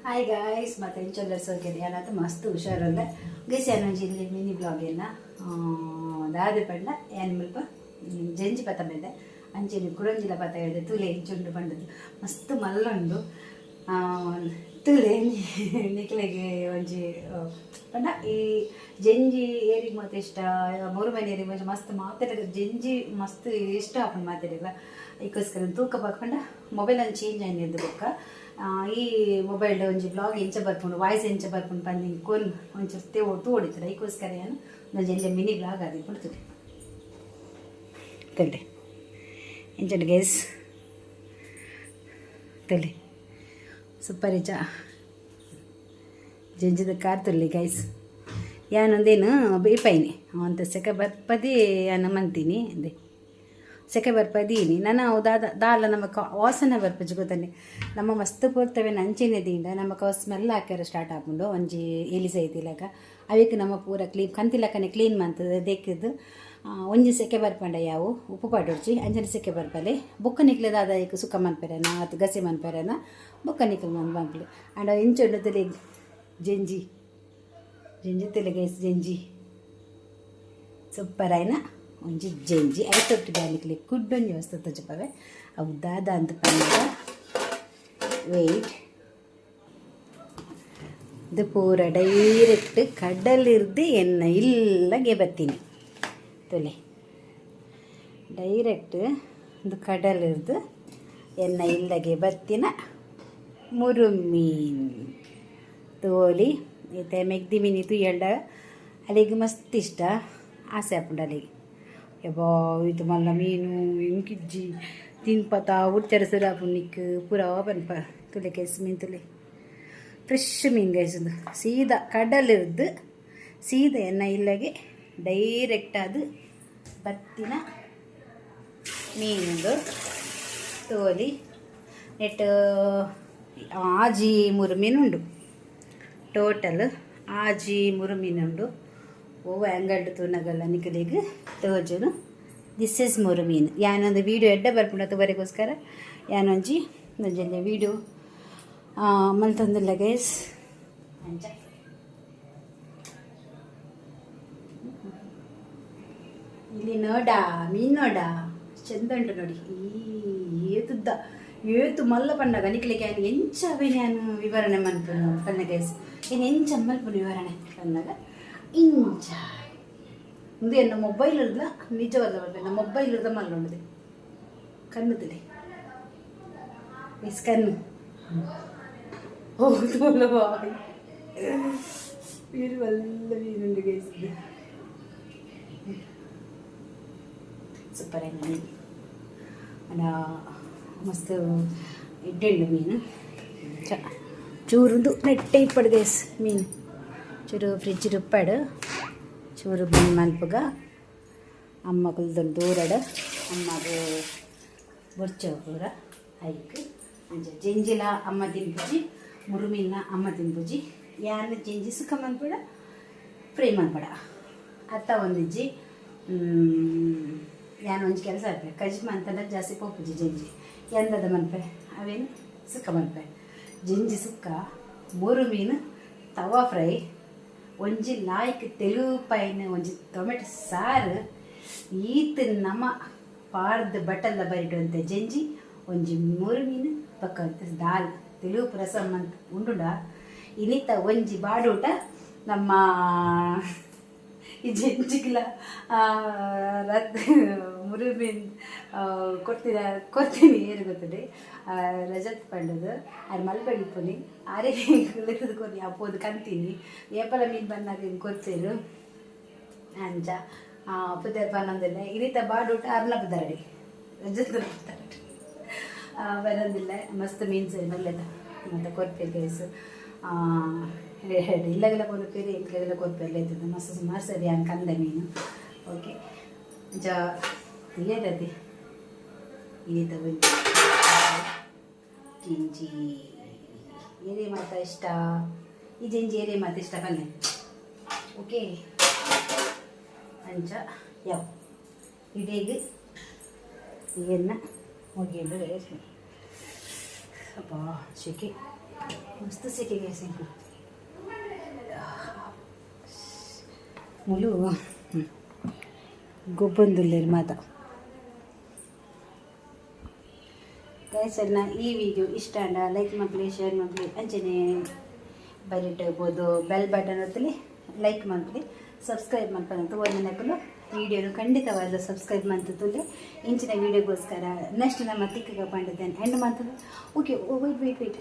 Hi guys ಮತ್ತೆ ಇಂಚೊಲ್ಲರ್ ಸೌಕರ್ಯ ಯಾನಂತ ಮಸ್ತ್ ಹುಷಾರಲ್ಲ ಗೈಸ್ ಯಾನು ಜಿಲ್ಲಿ ಮಿನಿ ಬ್ಲಾಗ್ ದಾದ ಪಂಡ ಏನು ಮಲ್ಪ ಜಂಜಿ ಪತ್ತ ಬೇದೆ ಅಂಚೆನಿ ಕುಡಂಜಿಲ ಪತ್ತ ಹೇಳಿದೆ ತುಲೆ ಇಂಚುಂಡು ಪಂಡದು ಮಸ್ತ್ ಮಲ್ಲುಂಡು ತುಲೆ ನಿಕ್ಲೆಗೆ ಒಂಜಿ ಪಂಡ ಈ ಜಂಜಿ ಏರಿಗೆ ಮತ್ತೆ ಇಷ್ಟ ಮೂರು ಮನೆ ಏರಿಗೆ ಮಂచి ಮಸ್ತ್ ಮಾತಾಡಿದ್ರೆ ಜಂಜಿ ಮಸ್ತ್ ಇಷ್ಟ ಹಾಕೊಂಡು ಮಾತಾಡಿಲ್ಲ ಈಗೋಸ್ಕರ ತೂಕ ಬಾಕೊಂಡ ಮೊಬೈಲ್ ಅನ್ನು ಚೇಂಜ್ ಆಯ್ತು ಬೊಕ್ಕ ಈ ಮೊಬೈಲ್ ಒಂಜಿ ಬ್ಲಾಗ್ ಎಂಚ ಬರ್ಕೊಂಡು ವಾಯ್ಸ್ ಎಂಚ ಬರ್ಕೊಂಡು ಬಂದು ಕೋಲ್ ಒಂಚೂರು ತೋಡಿತಾರೆ ಈಗೋಸ್ಕರ ಏನು ನಾನು ಎಲ್ಲ ಮಿನಿ ಬ್ಲಾಗ್ ಆಗಿ ಕೊಡ್ತೀನಿ ತಲೆ ಎಂಚಂಡು ಗೈಸ್ ತಲೆ ಸೂಪರ್ ಇಜ ಜಂಜಿದ ಕಾರ್ ತುಳ್ಳಿ ಗೈಸ್ ಯಾನೊಂದೇನು ಬೇಪೈನಿ ಅಂತ ಸೆಕೆ ಬರ್ಪದಿ ಯಾನ ಮಂತೀನಿ ಅಂದೆ ಸೆಕೆ ಬರ್ಪದೀನಿ ನಾನು ದಾಲ ನಮಗೆ ವಾಸನೆ ಬರ್ಪಜ್ ಗೊತ್ತನೆ ನಮ್ಮ ಮಸ್ತ್ ಪೂರ್ತವೆ ನಂಚಿನದಿಂದ ನಮಗೆ ಸ್ಮೆಲ್ ಹಾಕ್ಯಾರ ಸ್ಟಾರ್ಟ್ ಹಾಕೊಂಡು ಒಂಜಿ ಎಲಿ ಸೈತಿಲಾಗ ಅವಕ್ಕೆ ನಮ್ಮ ಪೂರ ಕ್ಲೀನ್ ಕಂತಿಲಕ್ಕನೆ ಕ್ಲೀನ್ ಮಾಡ್ತದೆ ದೇಕಿದ್ದು ಒಂಜಿ ಸೆಕೆ ಬರ್ಪಂಡ ಯಾವು ಉಪ್ಪು ಪಾಡೊಡ್ಚಿ ಅಂಜನ ಸೆಕೆ ಬರ್ಪಲೆ ಬೊಕ್ಕ ನಿಕ್ಲೆದಾದ ಈಗ ಸುಕ್ಕ ಮನ್ಪೆರನ ಅದು ಗಸಿ ಮನ್ಪೆರನ ಬೊಕ್ಕ ನಿಕ್ಲು ಮನ್ಪಲೆ ಅಂಡ್ ಇಂಚೊಂಡು ತಲೆ ಜಂಜಿ ಜಂಜಿ ತಲೆ ಗೈಸ್ ಜಂಜಿ ಸೂಪರ್ ಆಯ್ನ ಒಂಜಿ ಜಂಜಿ ಐತೊಟ್ಟು ಬ್ಯಾನಿಕ್ಲಿ ಕುಡ್ಡೊಂಜಿ ವಸ್ತು ತಜಪವೆ ಅವು ದಾದ ಅಂತ ಪಂಡ ವೆಯ್ಟ್ ಇದು ಪೂರ ಡೈರೆಕ್ಟ್ ಕಡಲಿರ್ದು ಎಣ್ಣೆ ಇಲ್ಲಗೆ ಬತ್ತೀನಿ ತೊಲೆ ಡೈರೆಕ್ಟ್ ಇದು ಕಡಲಿರ್ದು ಎಣ್ಣೆ ಇಲ್ಲಗೆ ಬತ್ತಿನ ಮುರುಮೀನ್ ತೋಲಿ ಈತ ಮೆಗ್ದಿ ಮೀನಿ ತುಯ್ಯಂಡ ಅಲ್ಲಿಗೆ ಮಸ್ತ್ ಇಷ್ಟ ಆಸೆ ಹಾಕೊಂಡು ಅಲ್ಲಿಗೆ ಯಬ್ಬಾ ಇದು ಮಲ್ಲ ಮೀನು ಇಂಕಿಜ್ಜಿ ತಿನ್ಪತ ಉಚ್ಚರಿಸಿರ ಪುಣ್ಯಕ್ಕೆ ಪೂರ ಪನ್ಪ ತುಲೆ ಕೇಸ್ ಮೀನು ತುಲೆ ಫ್ರೆಶ್ ಮೀನು ಗೈಸದು ಸೀದಾ ಕಡಲಿರ್ದು ಸೀದಾ ಎಣ್ಣೆ ಇಲ್ಲಗೆ ಡೈರೆಕ್ಟ್ ಅದು ಬತ್ತಿನ ಮೀನುದು ತೋಲಿ ನೆಟ್ ಆಜಿ ಮೂರು ಮೀನುಂಡು ಟೋಟಲ್ ಆಜಿ ಮೂರು ಮೀನುಂಡು ಓ ಅಂಗಡಿ ತೂನಗಲ್ಲ ನಿಕಲಿಗೆ ತೋಜನು ದಿಸ್ ಇಸ್ ಮೂರು ಮೀನು ಯಾನೊಂದು ವೀಡಿಯೋ ಎಡ್ಡೆ ಬರ್ಪುಂಡು ಬರಿಗೋಸ್ಕರ ಯಾನೊಂಜಿ ನಂಜಲ್ಲಿ ವೀಡಿಯೋ ಮಲ್ತಂದಿಲ್ಲ ಗೈಸ್ ಇಲ್ಲಿ ನೋಡ ಮೀನು ನೋಡ ಚಂದ ಉಂಟು ನೋಡಿ ಏತುದ್ದ ಏತು ಮಲ್ಲ ಪಂಡಗ ನಿಕ್ಲಿಕ್ಕೆ ಏನು ಎಂಚವೇ ನಾನು ವಿವರಣೆ ಮನ್ಪುನು ಪನ್ನ ಗೈಸ್ ಏನು ಎಂಚ ಮಲ್ಪುನು ವಿವರಣೆ ಪನ್ನಗ ಇಂಚ ಮುಂದೆ ನಮ್ಮ ಮೊಬೈಲ್ ಇರ್ದ ನಿಜವಾದ ಬರ್ತದೆ ನಮ್ಮ ಮೊಬೈಲ್ ಇರ್ದ ಮಲ್ಲೊಂಡದೆ ಕಣ್ಣು ತಿಳಿ ಎಸ್ ಕಣ್ಣು ಹೌದು ಅಲ್ಲವಾ ಮೀನು ಎಲ್ಲ ಮೀನುಂಡು ಗೈಸಿದ್ದೆ ಸೂಪರ್ ಆಗಿ ಮೀನು ಅಲ್ಲ ಮಸ್ತ್ ಇಡ್ಡೆಂಡು ಮೀನು ಚೂರುಂದು ನೆಟ್ಟೆ ಇಪ್ಪಡು ಗೈಸ್ ಮೀನು ಚೂರು ಫ್ರಿಜ್ ಉಪ್ಪಡು ಚೂರು ಬಂದು ಮಲ್ಪಗ ಅಮ್ಮ ಕುಲ್ದೊಂದು ದೂರಡ ಅಮ್ಮದು ಬೊರ್ಚೋ ಪೂರ ಐಕ್ ಜಂಜಿಲ ಅಮ್ಮ ತಿನ್ಪುಜಿ ಮುರುಮೀನ ಅಮ್ಮ ತಿನ್ಪುಜಿ ಯಾನ ಜಂಜಿ ಸುಖ ಮನ್ಪಡ ಫ್ರೈ ಮನ್ಪಡ ಅತ್ತ ಒಂದಿಜ್ಜಿ ಯಾನ ಒಂಜಿ ಕೆಲಸ ಆಗ್ತದೆ ಕಜಿ ಮಂತಂದ್ರೆ ಜಾಸ್ತಿ ಪೋಪುಜಿ ಜಂಜಿ ಎಂದದ ಮನ್ಪೆ ಅವೇನು ಸುಕ್ಕ ಮನ್ಪೆ ಜಂಜಿ ಸುಕ್ಕ ಮುರುಮೀನು ತವಾ ಫ್ರೈ ಒಂಜಿ ಲಾಯ್ಕ್ ತೆಲುಗು ಪೈನ ಒಂಜಿ ಟೊಮೆಟೊ ಸಾರು ಈತ ನಮ್ಮ ಪಾಡ್ದು ಬಟಲ್ದ ಬರಿಡುವಂತೆ ಜಂಜಿ ಒಂಜಿ ಮೂರು ಮೀನು ಪಕ್ಕ ದಾಲ್ ತೆಲುಗು ರಸಮ್ ಅಂತ ಉಂಡುಡ ಇನ್ನಿತ ಒಂಜಿ ಬಾಡೂಟ ನಮ್ಮ ಈ ಜಂಜಿಗಿಲ ಮುರು ಮೀನು ಕೊಡ್ತೀನಿ ಏನು ಗೊತ್ತದೆ ರಜತ್ ಪಂಡದು ಅದು ಮಲ್ಪಡಿಪುನಿ ಆರೇ ಲೆಕ್ಕದ ಕೊನಿ ಅಪ್ಪೋದು ಕಂತೀನಿ ಏಪಲ ಮೀನು ಬಂದಾಗ ಹಿಂಗೆ ಕೊಡ್ತೇರು ಅಂಚ ಪುದರ್ ಪನ್ನೊಂದಿಲ್ಲ ಈ ರೀತಿ ಬಾಡೂಟ ಅರ್ನ ಬದರಡಿ ರಜತ್ ಬರೋದಿಲ್ಲ ಮಸ್ತ್ ಮೀನು ಸರಿ ಮಲ್ಲೆದ ಮತ್ತು ಕೊರ್ಪೆ ಗೈಸು ಇಲ್ಲಗೆಲ್ಲ ಕೊರ್ಪೇರಿ ಇಲ್ಲಗೆಲ್ಲ ಕೊರ್ಪೆಲ್ಲ ಇರ್ತದೆ ಮಸ್ತ್ ಸುಮಾರು ಸರಿ ಹಂಗೆ ಕಂದ ಮೀನು ಓಕೆ ಏರದೆ ಈ ತಗೊಂಡು ಜಂಜಿ ಏನೇ ಮಾತಾ ಇಷ್ಟ ಈ ಜಂಜಿ ಏನೇ ಮಾತು ಇಷ್ಟ ಬನ್ನಿ ಓಕೆ ಅಂಚ ಯಾವ ಇದೀಗ ಈಗನ್ನ ಮುಗಿಯೋದು ಅಪ್ಪ ಶೆಕೆ ಮಸ್ತ್ ಸಿಕ್ಕಿಗೆ ಸಿಂಕು ಮುಲು ಗೊಬ್ಬಂದುಲ್ಲೇರು ಮಾತ ಗೈಸನ್ನ ಈ ವಿಡಿಯೋ ಇಷ್ಟ ಅಂಡ ಲೈಕ್ ಮಕ್ಕಳಿ ಶೇರ್ ಮಕ್ಕಳಿ ಅಂಚನೆ ಬರಿಟ್ಬೋದು ಬೆಲ್ ಬಟನ್ ಹೊತ್ತಲಿ ಲೈಕ್ ಮಕ್ಕಳಿ ಸಬ್ಸ್ಕ್ರೈಬ್ ಮಾಡ್ಕೊಂತ ಒಂದು ನಕಲು ವಿಡಿಯೋನು ಖಂಡಿತವಾದ ಸಬ್ಸ್ಕ್ರೈಬ್ ಮಾಡ್ತದೆ ಇಂಚಿನ ವೀಡಿಯೋಗೋಸ್ಕರ ನೆಕ್ಸ್ಟ್ ನಮ್ಮ ತಿಕ್ಕ ಪಂಡಿದ್ದೇನೆ ಹೆಣ್ಣು ಮಾಡ್ತದೆ ಓಕೆ ವೆಯ್ಟ್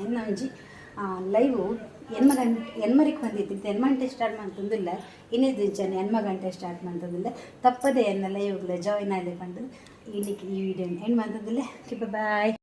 ಎನ್ನ ಒಂಜಿ ಲೈವು ಎನ್ಮರಿಗೆ ಬಂದಿತ್ತು ಎನ್ಮಂಟೆ ಸ್ಟಾರ್ಟ್ ಮಾಡ್ತಂದಿಲ್ಲ ಇನ್ನಿದ್ದು ಇಂಚನೆ ಎನ್ಮ ಗಂಟೆ ಸ್ಟಾರ್ಟ್ ಮಾಡ್ತದಿಲ್ಲ ತಪ್ಪದೆ ಎನ್ನ ಲೈವ್ಗಳ ಜಾಯಿನ್ ಆಗಲಿ ಪಂಡು ಈ ವಿಡಿಯೋ ಹೆಣ್ಣು ಮಾಡ್ತದಿಲ್ಲ ಬಾಯ್.